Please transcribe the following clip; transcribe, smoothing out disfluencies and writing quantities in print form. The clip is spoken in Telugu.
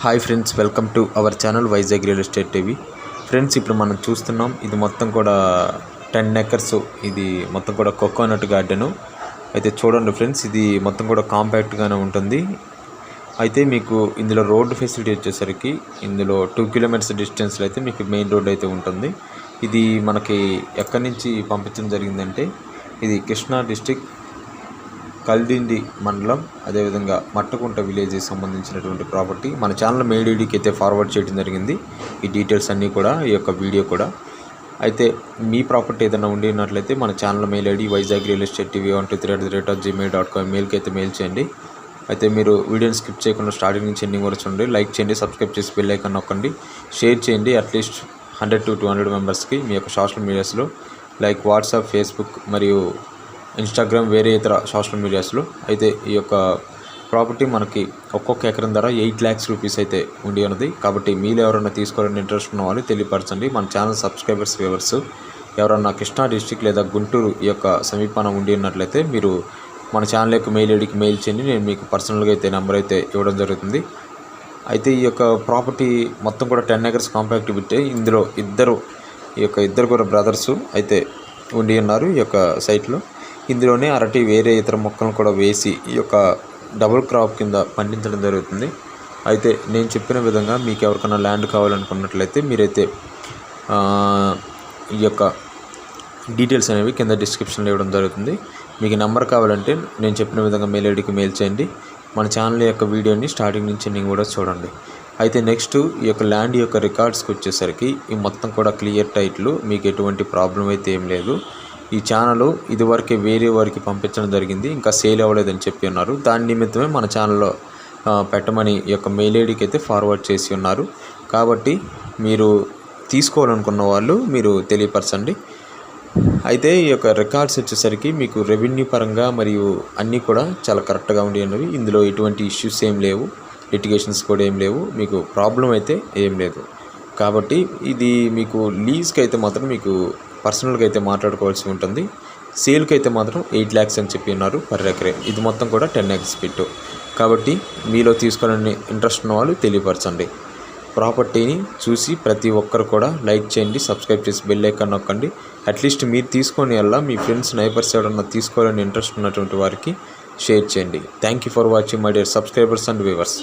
Hi friends, welcome to our channel Vizag real estate TV. Friends, ఇప్పుడు మనం చూస్తున్నాం, ఇది మొత్తం కూడా 10 acres. ఇది మొత్తం కూడా కోకోనట్ గార్డెను. అయితే చూడండి ఫ్రెండ్స్, ఇది మొత్తం కూడా కాంపాక్ట్గానే ఉంటుంది. అయితే మీకు ఇందులో రోడ్డు ఫెసిలిటీ వచ్చేసరికి ఇందులో 2 kilometers డిస్టెన్స్లో అయితే మీకు మెయిన్ రోడ్ అయితే ఉంటుంది. ఇది మనకి ఎక్కడి నుంచి పంపించడం జరిగిందంటే, ఇది కృష్ణా డిస్టిక్ కల్దిండి మండలం, అదేవిధంగా మట్టకుంట విలేజ్కి సంబంధించినటువంటి ప్రాపర్టీ. మన ఛానల్ మెయిల్ ఐడికి అయితే ఫార్వర్డ్ చేయడం జరిగింది ఈ డీటెయిల్స్ అన్నీ కూడా, ఈ యొక్క వీడియో కూడా. అయితే మీ ప్రాపర్టీ ఏదైనా ఉండినట్లయితే మన channel mail ID Vizag real estate TV 123@gmail.com మెయిల్కి అయితే మెయిల్ చేయండి. అయితే మీరు వీడియోని స్కిప్ చేయకుండా స్టార్టింగ్ నుంచి ఎండింగ్ వరకు చూడండి. లైక్ చేయండి, సబ్స్క్రైబ్ చేసి బెల్ ఐకాన్ నొక్కండి, షేర్ చేయండి అట్లీస్ట్ 100 to 200 మెంబర్స్కి మీ యొక్క సోషల్ మీడియాస్లో, లైక్ వాట్సాప్, ఫేస్బుక్ మరియు ఇన్స్టాగ్రామ్, వేరే ఇతర సోషల్ మీడియాస్లో. అయితే ఈ యొక్క ప్రాపర్టీ మనకి ఒక్కొక్క ఎకరం ధర 8 lakhs రూపీస్ అయితే ఉండి ఉన్నది. కాబట్టి మీరు ఎవరైనా తీసుకోవాలని ఇంట్రెస్ట్ ఉన్న వాళ్ళు తెలియపరచండి. మన ఛానల్ సబ్స్క్రైబర్స్, వ్యూవర్స్ ఎవరన్నా కృష్ణా డిస్టిక్ లేదా గుంటూరు ఈ యొక్క సమీపాన ఉండి ఉన్నట్లయితే మీరు మన ఛానల్ యొక్క మెయిల్ ఐడికి మెయిల్ చేయండి. నేను మీకు పర్సనల్గా అయితే నెంబర్ అయితే ఇవ్వడం జరుగుతుంది. అయితే ఈ యొక్క ప్రాపర్టీ మొత్తం కూడా 10 acres కాంపాక్ట్ బిట్టే. ఇందులో ఇద్దరు కూడా బ్రదర్స్ అయితే ఉండి ఉన్నారు ఈ యొక్క సైట్లో. ఇందులోనే అరటి, వేరే ఇతర మొక్కలను కూడా వేసి ఈ యొక్క డబుల్ క్రాప్ కింద పండించడం జరుగుతుంది. అయితే నేను చెప్పిన విధంగా మీకు ఎవరికైనా ల్యాండ్ కావాలనుకున్నట్లయితే మీరైతే ఈ యొక్క డీటెయిల్స్ అనేవి కింద డిస్క్రిప్షన్లో ఇవ్వడం జరుగుతుంది. మీకు నెంబర్ కావాలంటే నేను చెప్పిన విధంగా మెయిల్ ఐడికి మెయిల్ చేయండి. మన ఛానల్ యొక్క వీడియోని స్టార్టింగ్ నుంచి నేను కూడా చూడండి. అయితే నెక్స్ట్ ఈ యొక్క ల్యాండ్ యొక్క రికార్డ్స్కి వచ్చేసరికి ఈ మొత్తం కూడా క్లియర్ టైటిల్, మీకు ఎటువంటి ప్రాబ్లం అయితే ఏం లేదు. ఈ ఛానల్ ఇదివరకే వేరే వారికి పంపించడం జరిగింది, ఇంకా సేల్ అవ్వలేదని చెప్పి ఉన్నారు. దాని నిమిత్తమే మన ఛానల్లో పెట్టమని ఈ యొక్క మెయిల్ ఐడికి అయితే ఫార్వర్డ్ చేసి ఉన్నారు. కాబట్టి మీరు తీసుకోవాలనుకున్న వాళ్ళు మీరు తెలియపరచండి. అయితే ఈ యొక్క రికార్డ్స్ వచ్చేసరికి మీకు రెవెన్యూ పరంగా మరియు అన్నీ కూడా చాలా కరెక్ట్గా ఉండి ఉన్నవి. ఇందులో ఎటువంటి ఇష్యూస్ ఏం లేవు, లిటిగేషన్స్ కూడా ఏం లేవు, మీకు ప్రాబ్లం అయితే ఏం లేదు. కాబట్టి ఇది మీకు లీజ్కి అయితే మాత్రం మీకు పర్సనల్గా అయితే మాట్లాడుకోవాల్సి ఉంటుంది. సేల్కి అయితే మాత్రం 8 lakhs అని చెప్పి ఉన్నారు పర్ ఎకరే. ఇది మొత్తం కూడా 10 acres బిట్టు. కాబట్టి మీలో తీసుకోవాలని ఇంట్రెస్ట్ ఉన్న వాళ్ళు తెలియపరచండి. ప్రాపర్టీని చూసి ప్రతి ఒక్కరు కూడా లైక్ చేయండి, సబ్స్క్రైబ్ చేసి బెల్ ఐకాన్ నొక్కండి. అట్లీస్ట్ మీరు తీసుకొని వల్ల మీ ఫ్రెండ్స్, నైబర్స్ ఎవరన్నా తీసుకోవాలని ఇంట్రెస్ట్ ఉన్నటువంటి వారికి షేర్ చేయండి. Thank you for watching my dear subscribers and viewers.